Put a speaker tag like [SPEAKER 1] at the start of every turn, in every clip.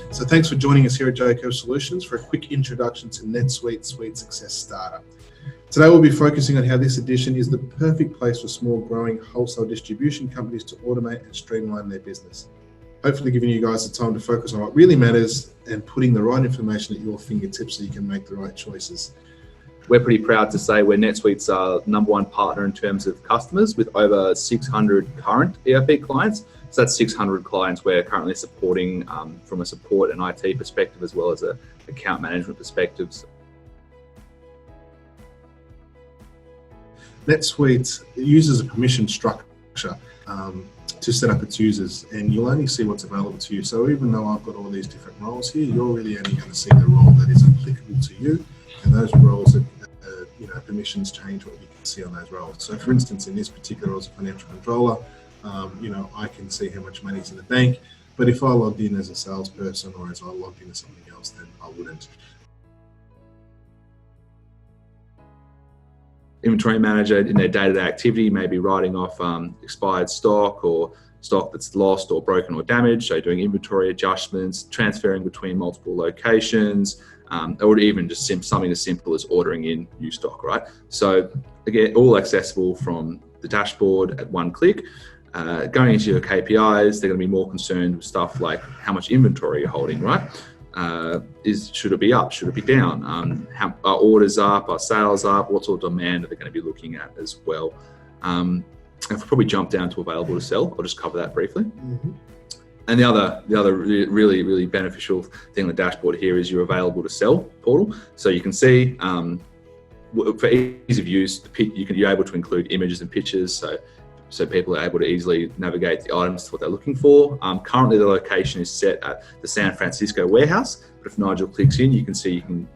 [SPEAKER 1] So thanks for joining us here at JCurve Solutions for a quick introduction to NetSuite Suite Success Starter. Today we'll be focusing on how this edition is the perfect place for small growing wholesale distribution companies to automate and streamline their business. Hopefully giving you guys the time to focus on what really matters and putting the right information at your fingertips so you can make the right choices.
[SPEAKER 2] We're pretty proud to say we're NetSuite's #1 partner in terms of customers with over 600 current ERP clients. So that's 600 clients we're currently supporting from a support and IT perspective as well as a account management perspective.
[SPEAKER 1] NetSuite uses a permission structure to set up its users, and you'll only see what's available to you. So even though I've got all these different roles here, you're really only going to see the role that is applicable to you, and those roles that permissions change what you can see on those roles. So for instance, in this particular role as a financial controller, I can see how much money's in the bank, but if I logged in as a salesperson or as I logged into something else, then I wouldn't.
[SPEAKER 2] Inventory manager in their day-to-day activity may be writing off expired stock or stock that's lost or broken or damaged, so doing inventory adjustments, transferring between multiple locations, or even just something as simple as ordering in new stock, right? So again, all accessible from the dashboard at one click. Going into your KPIs, they're going to be more concerned with stuff like how much inventory you're holding, right? Should it be up? Should it be down? How are orders up? Are sales up? What sort of demand are they going to be looking at as well? If we probably jump down to available to sell, I'll just cover that briefly. Mm-hmm. And the other really beneficial thing on the dashboard here is your available to sell portal. So you can see for ease of use, you're able to include images and pictures. So people are able to easily navigate the items to what they're looking for. Currently, the location is set at the San Francisco warehouse, but if Nigel clicks in, you can see you can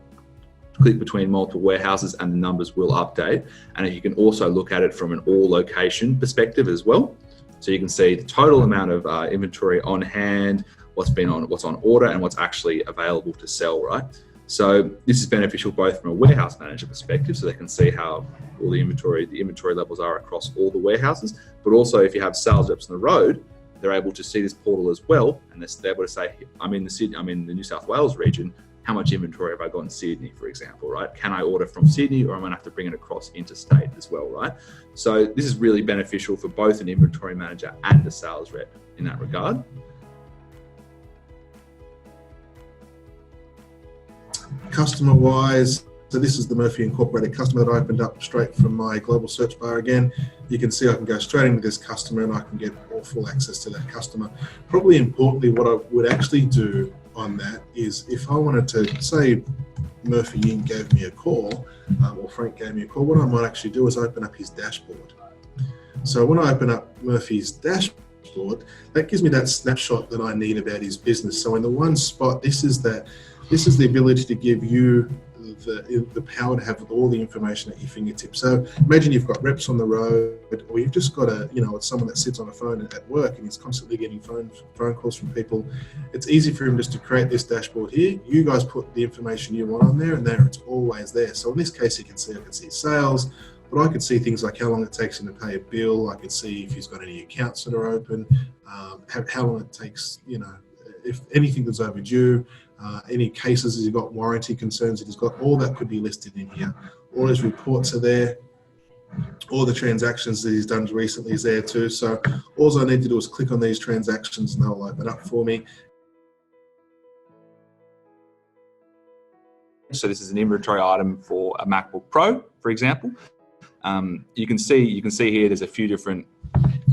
[SPEAKER 2] click between multiple warehouses and the numbers will update. And you can also look at it from an all location perspective as well. So you can see the total amount of inventory on hand, what's on order, and what's actually available to sell, right? So this is beneficial both from a warehouse manager perspective, so they can see how all the inventory levels are across all the warehouses, but also if you have sales reps on the road, they're able to see this portal as well, and they're able to say, I'm in the New South Wales region, how much inventory have I got in Sydney, for example, right? Can I order from Sydney, or am I going to have to bring it across interstate as well, right? So this is really beneficial for both an inventory manager and a sales rep in that regard.
[SPEAKER 1] Customer-wise, so this is the Murphy Incorporated customer that I opened up straight from my global search bar again. You can see I can go straight into this customer and I can get full access to that customer. Probably importantly, what I would actually do on that is if I wanted to say Murphy Inc. gave me a call, or Frank gave me a call, what I might actually do is open up his dashboard. So when I open up Murphy's dashboard, that gives me that snapshot that I need about his business. So in the one spot, this is the ability to give you the power to have all the information at your fingertips. So imagine you've got reps on the road, or you've just got it's someone that sits on a phone at work and he's constantly getting phone calls from people. It's easy for him just to create this dashboard here. You guys put the information you want on there, and it's always there. So in this case, I can see sales, but I could see things like how long it takes him to pay a bill. I could see if he's got any accounts that are open, how long it takes, if anything that's overdue, any cases that he's got, warranty concerns that he's got, all that could be listed in here. All his reports are there. All the transactions that he's done recently is there too. So all I need to do is click on these transactions and they'll open up for me.
[SPEAKER 2] So this is an inventory item for a MacBook Pro, for example. You can see here there's a few different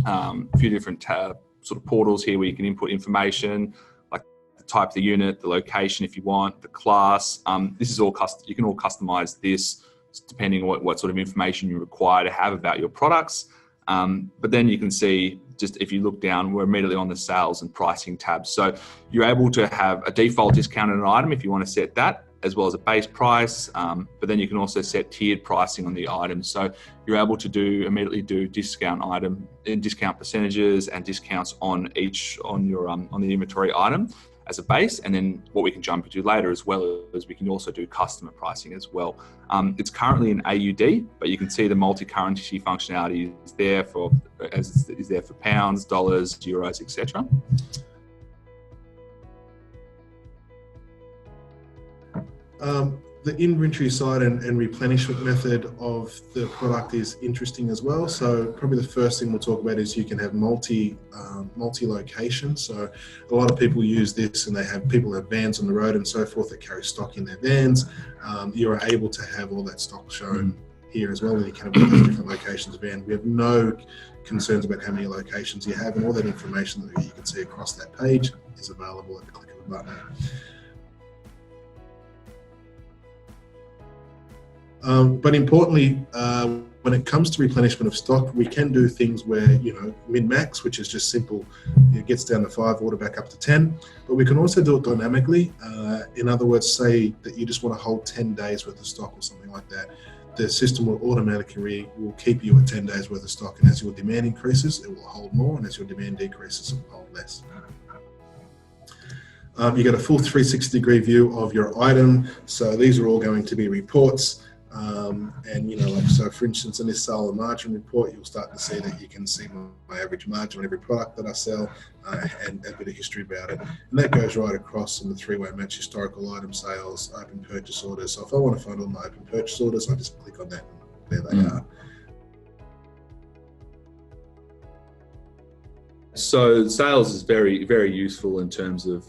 [SPEAKER 2] sort of portals here where you can input information, like the type of the unit, the location if you want, the class. This is all you can all customize this depending on what sort of information you require to have about your products. But then you can see, just if you look down, we're immediately on the sales and pricing tab. So you're able to have a default discount on an item if you want to set that, as well as a base price, but then you can also set tiered pricing on the items. So you're able to immediately do discount percentages and discounts on the inventory item as a base. And then what we can jump into later as well is we can also do customer pricing as well. It's currently in AUD, but you can see the multi-currency functionality is there for pounds, dollars, euros, etc.
[SPEAKER 1] The inventory side and replenishment method of the product is interesting as well. So probably the first thing we'll talk about is you can have multi-location. So a lot of people use this, and people have vans on the road and so forth that carry stock in their vans. You are able to have all that stock shown here as well, and you can have all those different locations of van. We have no concerns about how many locations you have, and all that information that you can see across that page is available at the click of a button. But importantly, when it comes to replenishment of stock, we can do things where, min-max, which is just simple, it gets down to 5, order back up to 10. But we can also do it dynamically. In other words, say that you just want to hold 10 days worth of stock or something like that. The system will automatically will keep you at 10 days worth of stock. And as your demand increases, it will hold more. And as your demand decreases, it will hold less. You get a full 360-degree view of your item. So these are all going to be reports. So for instance, in this sale and margin report, you'll start to see that you can see my average margin on every product that I sell, and a bit of history about it. And that goes right across in the 3-way match: historical item sales, open purchase orders. So if I want to find all my open purchase orders, I just click on that and there they are.
[SPEAKER 2] So sales is very, very useful in terms of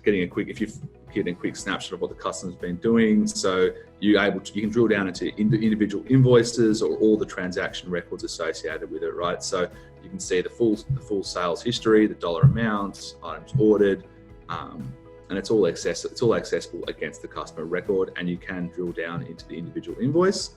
[SPEAKER 2] getting a quick snapshot of what the customer's been doing. So you can drill down into individual invoices or all the transaction records associated with it, right? So you can see the full sales history, the dollar amount, items ordered, and it's all accessible against the customer record. And you can drill down into the individual invoice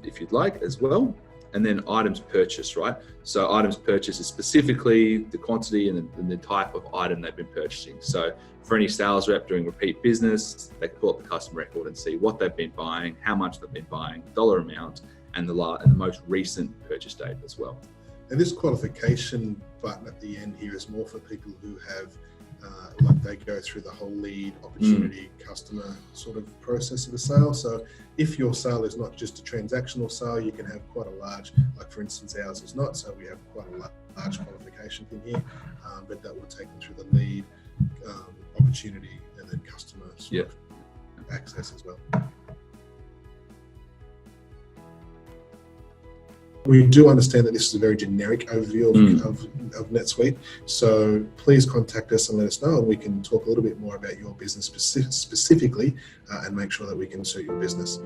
[SPEAKER 2] if you'd like as well. And then items purchased, right? So items purchased is specifically the quantity and the type of item they've been purchasing. So for any sales rep doing repeat business, they can pull up the customer record and see what they've been buying, how much they've been buying, dollar amount, and the most recent purchase date as well.
[SPEAKER 1] And this qualification button at the end here is more for people who have, they go through the whole lead, opportunity, customer sort of process of a sale. So if your sale is not just a transactional sale, you can have quite a large, like for instance ours is not, so we have quite a large qualification thing here, but that will take them through the lead, opportunity, and then customer sort of access as well. We do understand that this is a very generic overview of NetSuite, so please contact us and let us know, and we can talk a little bit more about your business specifically and make sure that we can suit your business.